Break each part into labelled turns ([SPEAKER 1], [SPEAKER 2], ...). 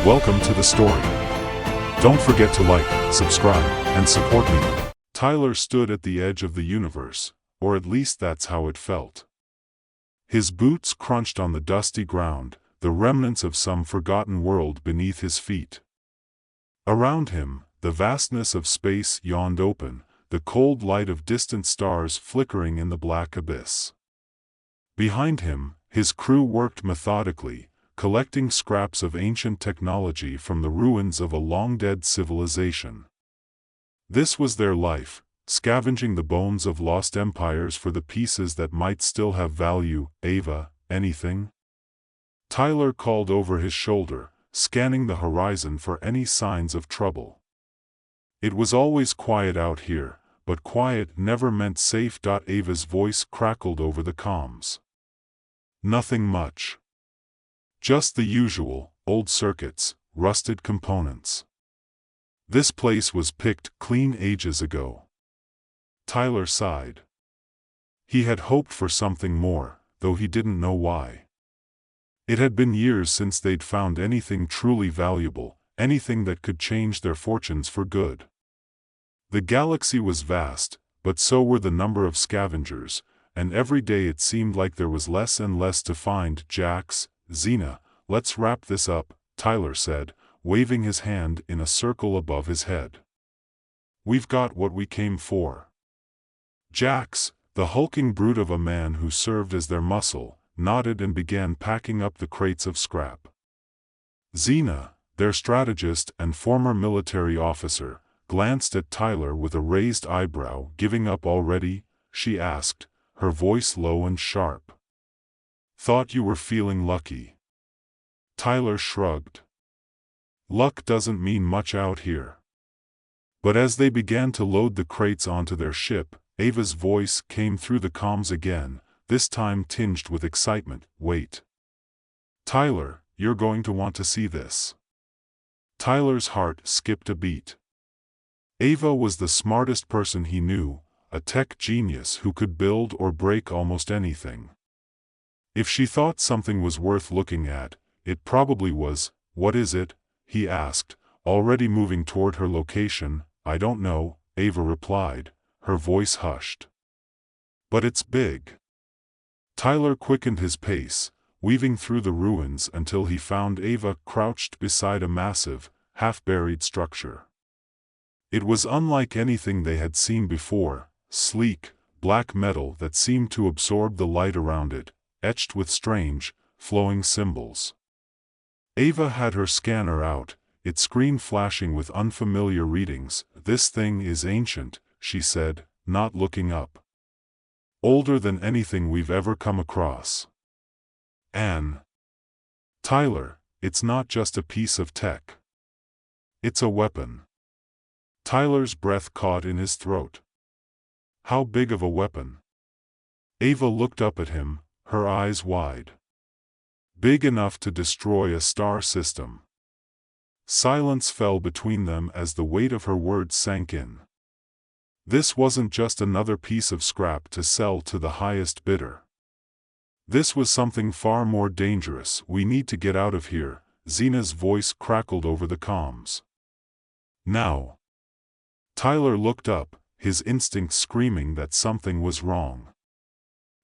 [SPEAKER 1] Welcome to the story. Don't forget to like, subscribe, and support me. Tyler stood at the edge of the universe, or at least that's how it felt. His boots crunched on the dusty ground, the remnants of some forgotten world beneath his feet. Around him, the vastness of space yawned open, the cold light of distant stars flickering in the black abyss. Behind him, his crew worked methodically, collecting scraps of ancient technology from the ruins of a long-dead civilization. This was their life, scavenging the bones of lost empires for the pieces that might still have value. Ava, anything? Tyler called over his shoulder, scanning the horizon for any signs of trouble. It was always quiet out here, but quiet never meant safe. Ava's voice crackled over the comms. Nothing much. Just the usual, old circuits, rusted components. This place was picked clean ages ago. Tyler sighed. He had hoped for something more, though he didn't know why. It had been years since they'd found anything truly valuable, anything that could change their fortunes for good. The galaxy was vast, but so were the number of scavengers, and every day it seemed like there was less and less to find. Jax, Xena, let's wrap this up, Tyler said, waving his hand in a circle above his head. We've got what we came for. Jax, the hulking brute of a man who served as their muscle, nodded and began packing up the crates of scrap. Xena, their strategist and former military officer, glanced at Tyler with a raised eyebrow. Giving up already? She asked, her voice low and sharp. Thought you were feeling lucky. Tyler shrugged. Luck doesn't mean much out here. But as they began to load the crates onto their ship, Ava's voice came through the comms again, this time tinged with excitement. Wait. Tyler, you're going to want to see this. Tyler's heart skipped a beat. Ava was the smartest person he knew, a tech genius who could build or break almost anything. If she thought something was worth looking at, it probably was. What is it? He asked, already moving toward her location. I don't know, Ava replied, her voice hushed. But it's big. Tyler quickened his pace, weaving through the ruins until he found Ava crouched beside a massive, half-buried structure. It was unlike anything they had seen before, sleek, black metal that seemed to absorb the light around it, etched with strange, flowing symbols. Ava had her scanner out, its screen flashing with unfamiliar readings. This thing is ancient, she said, not looking up. Older than anything we've ever come across. Tyler, it's not just a piece of tech. It's a weapon. Tyler's breath caught in his throat. How big of a weapon? Ava looked up at him, her eyes wide. Big enough to destroy a star system. Silence fell between them as the weight of her words sank in. This wasn't just another piece of scrap to sell to the highest bidder. This was something far more dangerous. We need to get out of here, Xena's voice crackled over the comms. Now. Tyler looked up, his instincts screaming that something was wrong.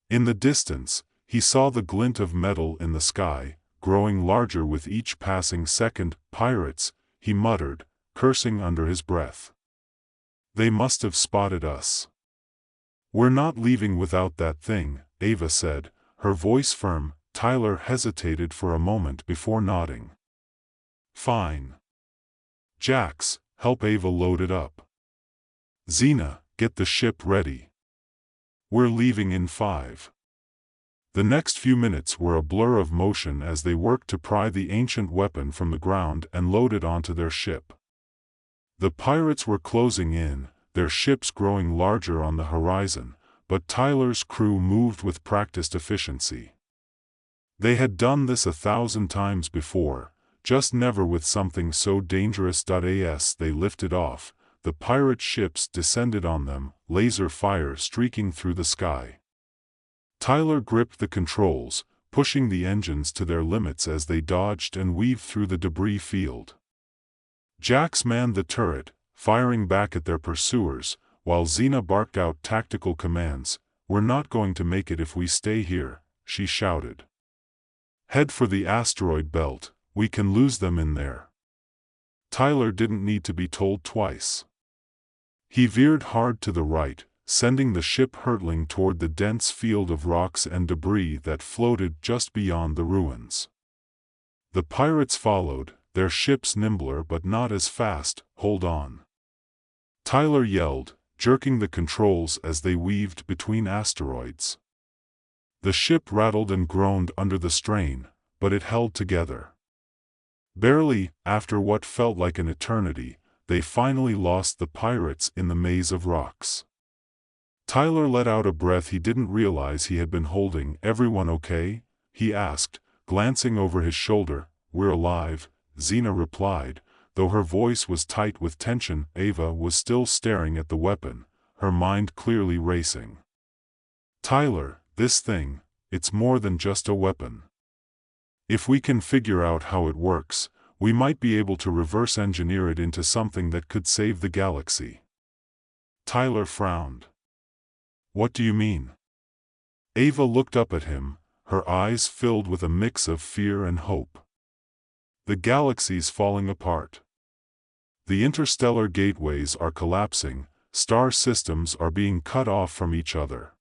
[SPEAKER 1] In the distance, he saw the glint of metal in the sky, growing larger with each passing second. Pirates, he muttered, cursing under his breath. They must have spotted us. We're not leaving without that thing, Ava said, her voice firm. Tyler hesitated for a moment before nodding. Fine. Jax, help Ava load it up. Xena, get the ship ready. We're leaving in 5. The next few minutes were a blur of motion as they worked to pry the ancient weapon from the ground and load it onto their ship. The pirates were closing in, their ships growing larger on the horizon, but Tyler's crew moved with practiced efficiency. They had done this 1,000 times before, just never with something so dangerous. As they lifted off, the pirate ships descended on them, laser fire streaking through the sky. Tyler gripped the controls, pushing the engines to their limits as they dodged and weaved through the debris field. Jax manned the turret, firing back at their pursuers, while Xena barked out tactical commands. "We're not going to make it if we stay here," she shouted. "Head for the asteroid belt, we can lose them in there." Tyler didn't need to be told twice. He veered hard to the right, sending the ship hurtling toward the dense field of rocks and debris that floated just beyond the ruins. The pirates followed, their ships nimbler but not as fast. "Hold on!" Tyler yelled, jerking the controls as they weaved between asteroids. The ship rattled and groaned under the strain, but it held together. Barely, after what felt like an eternity, they finally lost the pirates in the maze of rocks. Tyler let out a breath he didn't realize he had been holding. "Everyone okay?" he asked, glancing over his shoulder. "We're alive," Xena replied, though her voice was tight with tension. Ava was still staring at the weapon, her mind clearly racing. "Tyler, this thing, it's more than just a weapon. If we can figure out how it works, we might be able to reverse engineer it into something that could save the galaxy." Tyler frowned. "What do you mean?" Ava looked up at him, her eyes filled with a mix of fear and hope. "The galaxy's falling apart. The interstellar gateways are collapsing, star systems are being cut off from each other.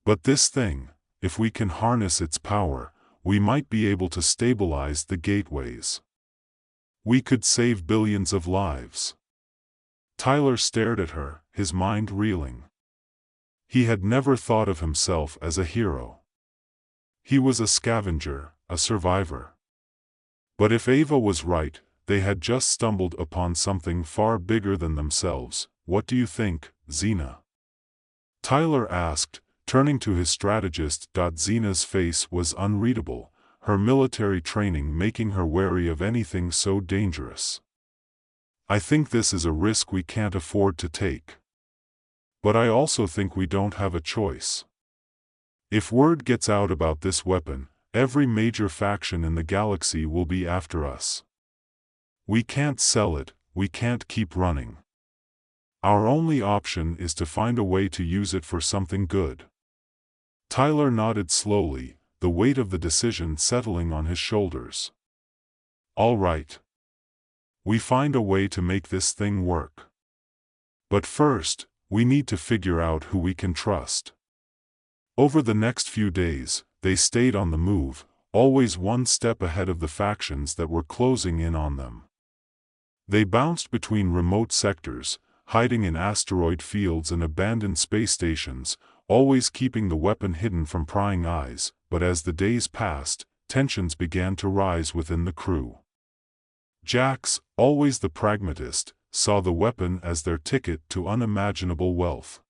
[SPEAKER 1] But this thing, if we can harness its power, we might be able to stabilize the gateways. We could save billions of lives." Tyler stared at her, his mind reeling. He had never thought of himself as a hero. He was a scavenger, a survivor. But if Ava was right, they had just stumbled upon something far bigger than themselves. "What do you think, Xena?" Tyler asked, turning to his strategist. Xena's face was unreadable, her military training making her wary of anything so dangerous. "I think this is a risk we can't afford to take. But I also think we don't have a choice. If word gets out about this weapon, every major faction in the galaxy will be after us. We can't sell it, we can't keep running. Our only option is to find a way to use it for something good." Tyler nodded slowly, the weight of the decision settling on his shoulders. "All right. We find a way to make this thing work. But first, we need to figure out who we can trust." Over the next few days, they stayed on the move, always one step ahead of the factions that were closing in on them. They bounced between remote sectors, hiding in asteroid fields and abandoned space stations, always keeping the weapon hidden from prying eyes. But as the days passed, tensions began to rise within the crew. Jax, always the pragmatist, saw the weapon as their ticket to unimaginable wealth.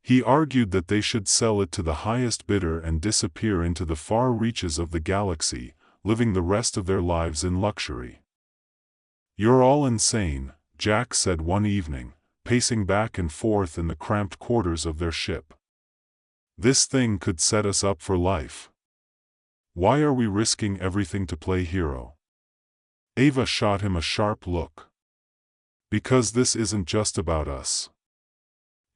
[SPEAKER 1] He argued that they should sell it to the highest bidder and disappear into the far reaches of the galaxy, living the rest of their lives in luxury. "You're all insane," Jax said one evening, pacing back and forth in the cramped quarters of their ship. "This thing could set us up for life. Why are we risking everything to play hero?" Ava shot him a sharp look. "Because this isn't just about us.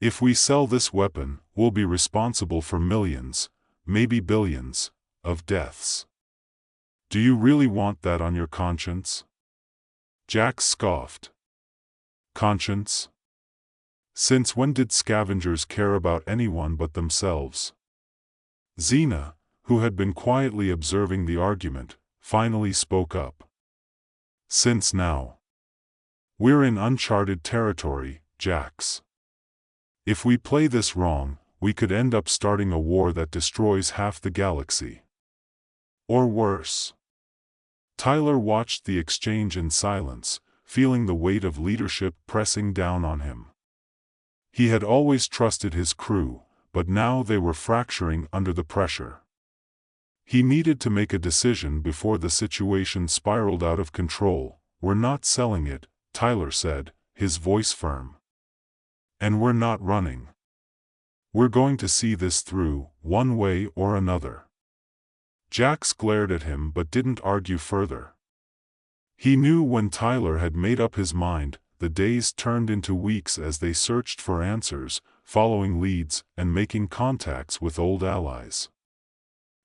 [SPEAKER 1] If we sell this weapon, we'll be responsible for millions, maybe billions, of deaths. Do you really want that on your conscience?" Jax scoffed. "Conscience? Since when did scavengers care about anyone but themselves?" Xena, who had been quietly observing the argument, finally spoke up. "Since now. We're in uncharted territory, Jax. If we play this wrong, we could end up starting a war that destroys half the galaxy. Or worse." Tyler watched the exchange in silence, feeling the weight of leadership pressing down on him. He had always trusted his crew, but now they were fracturing under the pressure. He needed to make a decision before the situation spiraled out of control. "We're not selling it," Tyler said, his voice firm. "And we're not running. We're going to see this through, one way or another." Jax glared at him but didn't argue further. He knew when Tyler had made up his mind. The days turned into weeks as they searched for answers, following leads, and making contacts with old allies.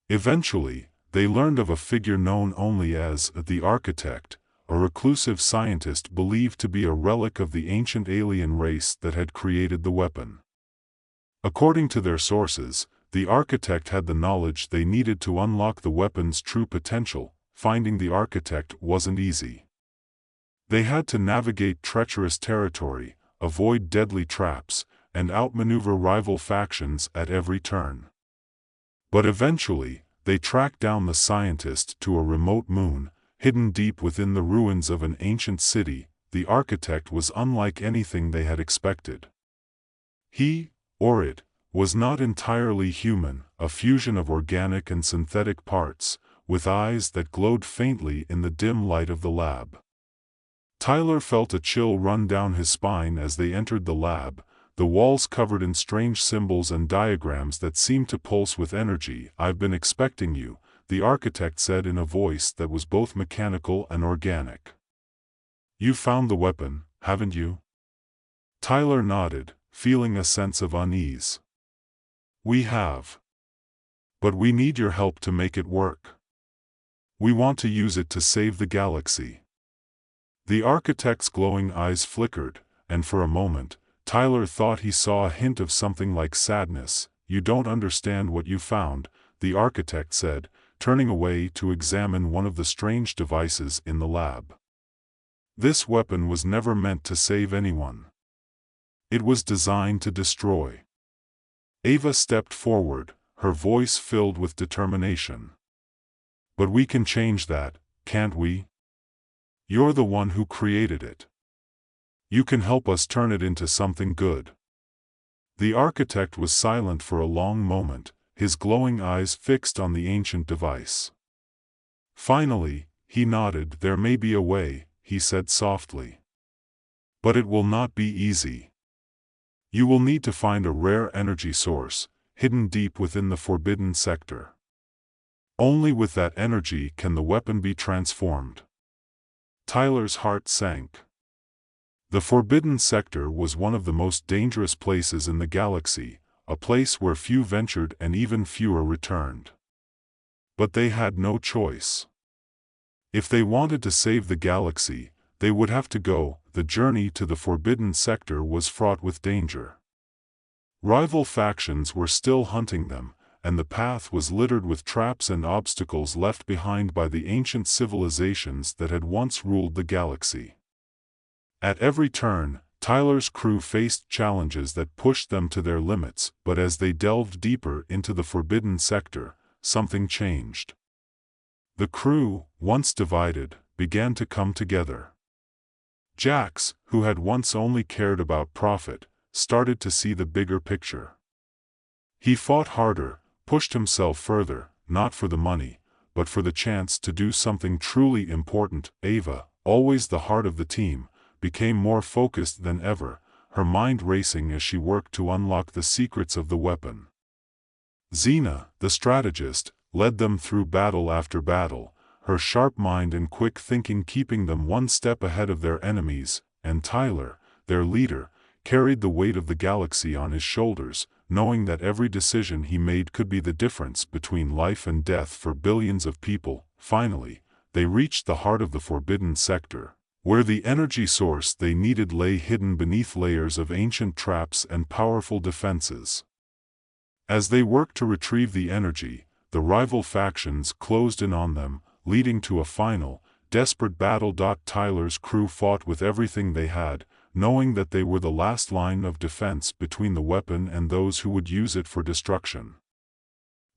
[SPEAKER 1] Eventually, they learned of a figure known only as the Architect, a reclusive scientist believed to be a relic of the ancient alien race that had created the weapon. According to their sources, the Architect had the knowledge they needed to unlock the weapon's true potential. Finding the Architect wasn't easy. They had to navigate treacherous territory, avoid deadly traps, and outmaneuver rival factions at every turn. But eventually, they tracked down the scientist to a remote moon, hidden deep within the ruins of an ancient city. The Architect was unlike anything they had expected. He, or it, was not entirely human, a fusion of organic and synthetic parts, with eyes that glowed faintly in the dim light of the lab. Tyler felt a chill run down his spine as they entered the lab, the walls covered in strange symbols and diagrams that seemed to pulse with energy. "I've been expecting you," the Architect said in a voice that was both mechanical and organic. "You found the weapon, haven't you?" Tyler nodded, feeling a sense of unease. "We have. But we need your help to make it work. We want to use it to save the galaxy." The Architect's glowing eyes flickered, and for a moment, Tyler thought he saw a hint of something like sadness. "You don't understand what you found," the Architect said, turning away to examine one of the strange devices in the lab. "This weapon was never meant to save anyone. It was designed to destroy." Ava stepped forward, her voice filled with determination. "But we can change that, can't we? You're the one who created it. You can help us turn it into something good." The Architect was silent for a long moment, his glowing eyes fixed on the ancient device. Finally, he nodded. "There may be a way," he said softly. "But it will not be easy. You will need to find a rare energy source, hidden deep within the forbidden sector. Only with that energy can the weapon be transformed." Tyler's heart sank. The forbidden sector was one of the most dangerous places in the galaxy, a place where few ventured and even fewer returned. But they had no choice. If they wanted to save the galaxy, they would have to go. The journey to the forbidden sector was fraught with danger. Rival factions were still hunting them, and the path was littered with traps and obstacles left behind by the ancient civilizations that had once ruled the galaxy. At every turn, Tyler's crew faced challenges that pushed them to their limits, but as they delved deeper into the forbidden sector, something changed. The crew, once divided, began to come together. Jax, who had once only cared about profit, started to see the bigger picture. He fought harder, pushed himself further, not for the money, but for the chance to do something truly important. Ava, always the heart of the team, became more focused than ever, her mind racing as she worked to unlock the secrets of the weapon. Xena, the strategist, led them through battle after battle, her sharp mind and quick thinking keeping them one step ahead of their enemies, and Tyler, their leader, carried the weight of the galaxy on his shoulders, knowing that every decision he made could be the difference between life and death for billions of people. Finally, they reached the heart of the forbidden sector, where the energy source they needed lay hidden beneath layers of ancient traps and powerful defenses. As they worked to retrieve the energy, the rival factions closed in on them, leading to a final, desperate battle. Tyler's crew fought with everything they had, knowing that they were the last line of defense between the weapon and those who would use it for destruction.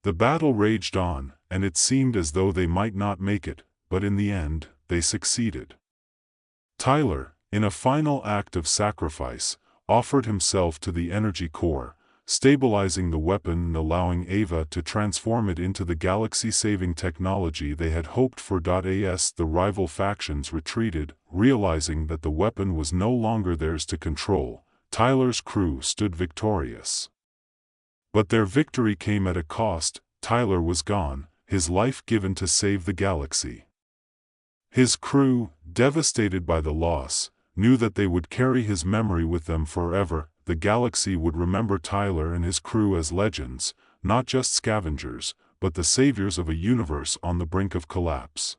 [SPEAKER 1] The battle raged on, and it seemed as though they might not make it, but in the end, they succeeded. Tyler, in a final act of sacrifice, offered himself to the energy core, stabilizing the weapon and allowing Ava to transform it into the galaxy-saving technology they had hoped for. As the rival factions retreated, realizing that the weapon was no longer theirs to control, Tyler's crew stood victorious. But their victory came at a cost. Tyler was gone, his life given to save the galaxy. His crew, devastated by the loss, knew that they would carry his memory with them forever. The galaxy would remember Tyler and his crew as legends, not just scavengers, but the saviors of a universe on the brink of collapse.